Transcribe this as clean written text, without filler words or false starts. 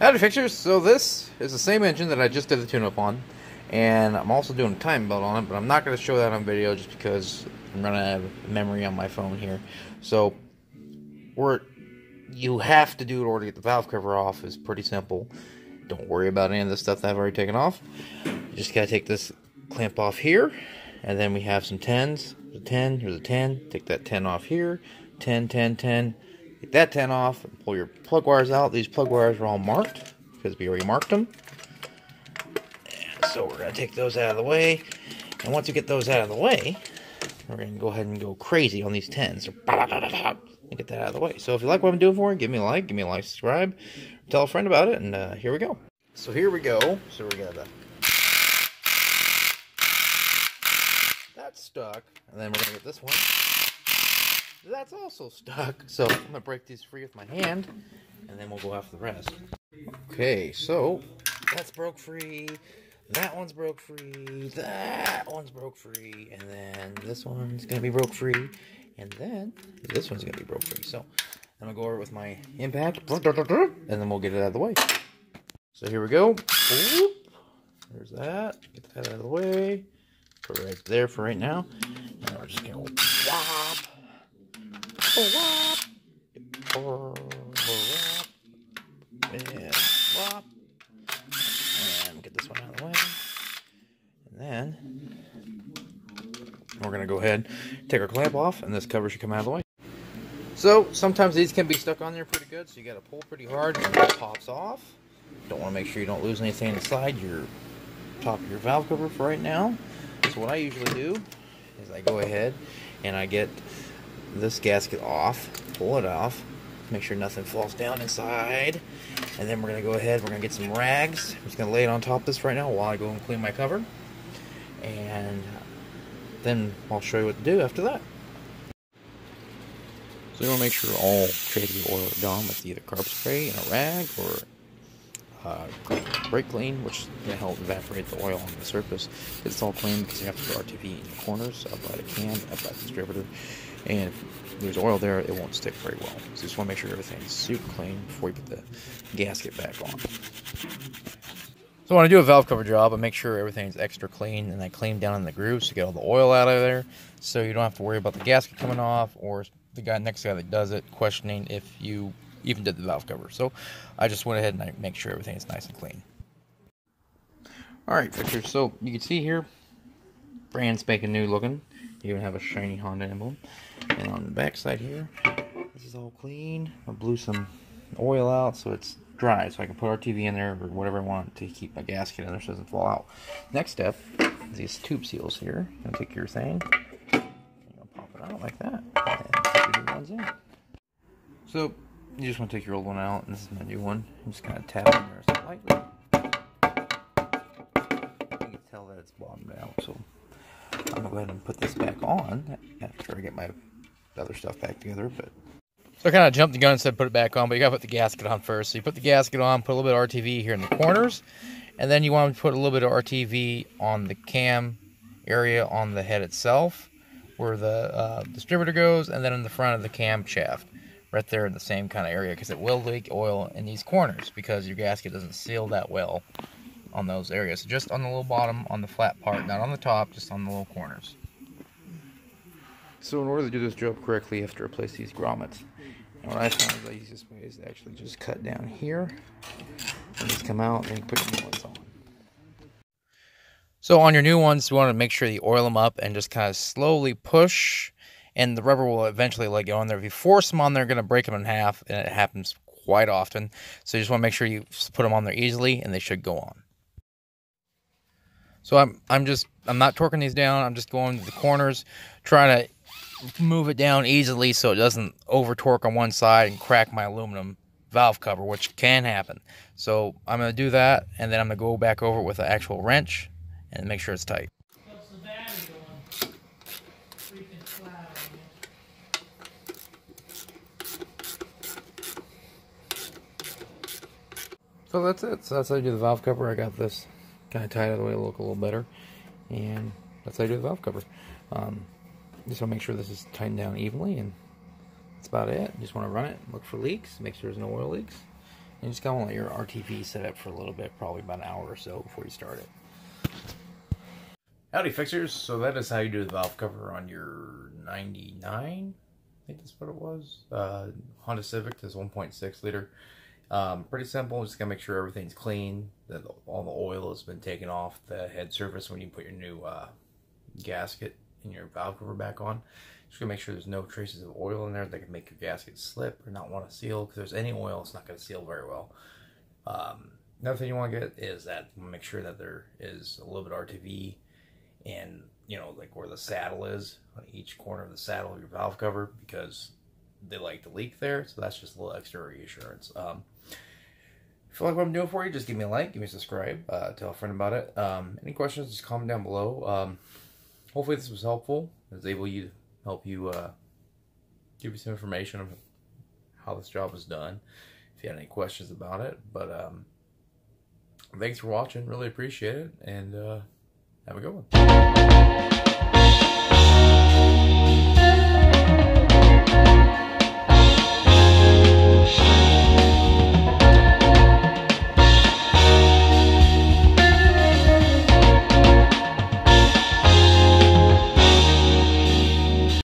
Howdy fixers, so this is the same engine that I just did the tune-up on, and I'm also doing a timing belt on it, but I'm not going to show that on video just because I'm running out of memory on my phone here. So, you have to do in order to get the valve cover off is pretty simple. Don't worry about any of this stuff that I've already taken off. You just got to take this clamp off here, and then we have some 10s. There's a 10, here's a 10, take that 10 off here, 10, 10, 10. Get that 10 off, and pull your plug wires out. These plug wires are all marked because we already marked them. And so we're going to take those out of the way. And once we get those out of the way, we're going to go ahead and go crazy on these 10s. So, and get that out of the way. So if you like what I'm doing for you, give me a like, subscribe, tell a friend about it, and here we go. So here we go. So we're going to... That's stuck. And then we're going to get this one. That's also stuck, so I'm going to break these free with my hand, and then we'll go after the rest. Okay, so that's broke free, that one's broke free, that one's broke free, and then this one's going to be broke free, and then this one's going to be broke free. So I'm going to go over it with my impact, and then we'll get it out of the way. So here we go. There's that. Get that out of the way. Put it right there for right now. And we're just going to whop. And swap. And get this one out of the way. And then we're going to go ahead, take our clamp off, and this cover should come out of the way. So sometimes these can be stuck on there pretty good, so you got to pull pretty hard and it pops off. Don't want to make sure you don't lose anything inside your top of your valve cover for right now. So what I usually do is I go ahead and I get this gasket off, pull it off, make sure nothing falls down inside, and then we're going to go ahead, we're going to get some rags. I'm just going to lay it on top of this right now while I go and clean my cover, and then I'll show you what to do after that. So you want to make sure all trays of oil are gone with either carb spray and a rag or brake clean, which is going to help evaporate the oil on the surface. It's all clean because you have to put RTV in the corners, up by the can, up by the distributor, and if there's oil there, it won't stick very well. So you just want to make sure everything's super clean before you put the gasket back on. So when I do a valve cover job, I make sure everything's extra clean, and I clean down in the grooves to get all the oil out of there, so you don't have to worry about the gasket coming off, or the guy next guy that does it questioning if you even did the valve cover. So I just went ahead and I make sure everything is nice and clean. Alright fixers, so you can see here, brand spanking new looking. You even have a shiny Honda emblem. And on the back side here, this is all clean. I blew some oil out so it's dry, so I can put RTV in there or whatever I want to keep my gasket in there so it doesn't fall out. Next step is these tube seals here. You're going to take your thing, and you'll pop it out like that, and put your new ones in. So you just want to take your old one out, and this is my new one. You just kind of tap in there slightly. You can tell that it's bottomed out, so I'm going to go ahead and put this back on after I get my other stuff back together. So I kind of jumped the gun and said put it back on, but you got to put the gasket on first. So you put the gasket on, put a little bit of RTV here in the corners, and then you want to put a little bit of RTV on the cam area on the head itself, where the distributor goes, and then in the front of the cam shaft, right there in the same kind of area, because it will leak oil in these corners because your gasket doesn't seal that well on those areas. So just on the little bottom, on the flat part, not on the top, just on the little corners. So in order to do this job correctly, you have to replace these grommets. And what I found is the easiest way is to actually just cut down here, and just come out and put your new ones on. So on your new ones, you want to make sure you oil them up and just kind of slowly push, and the rubber will eventually let go on there. If you force them on there, you're going to break them in half, and it happens quite often. So you just want to make sure you put them on there easily, and they should go on. So I'm not torquing these down. I'm just going to the corners, trying to move it down easily so it doesn't over torque on one side and crack my aluminum valve cover, which can happen. So I'm going to do that, and then I'm going to go back over it with an actual wrench and make sure it's tight. So that's it. So that's how you do the valve cover. I got this kind of tied out of the way to look a little better. And that's how you do the valve cover. Just want to make sure this is tightened down evenly, and that's about it. Just want to run it, look for leaks, make sure there's no oil leaks. And you just kind of let your RTV set up for a little bit, probably about an hour or so before you start it. Howdy fixers, so that is how you do the valve cover on your 99, I think that's what it was, Honda Civic. This 1.6 liter. Pretty simple, just gotta make sure everything's clean, that all the oil has been taken off the head surface when you put your new gasket and your valve cover back on. Just gonna make sure there's no traces of oil in there that can make your gasket slip or not want to seal, because there's any oil, it's not going to seal very well. Another thing you want to get is that make sure that there is a little bit of RTV and, you know, like where the saddle is on each corner of the saddle of your valve cover, because they like to leak there. So that's just a little extra reassurance. If you like what I'm doing for you, just give me a like, give me a subscribe, tell a friend about it. Any questions, just comment down below. Hopefully this was helpful. I was able to help you give you some information of how this job is done, if you had any questions about it. But thanks for watching, really appreciate it, and have a good one.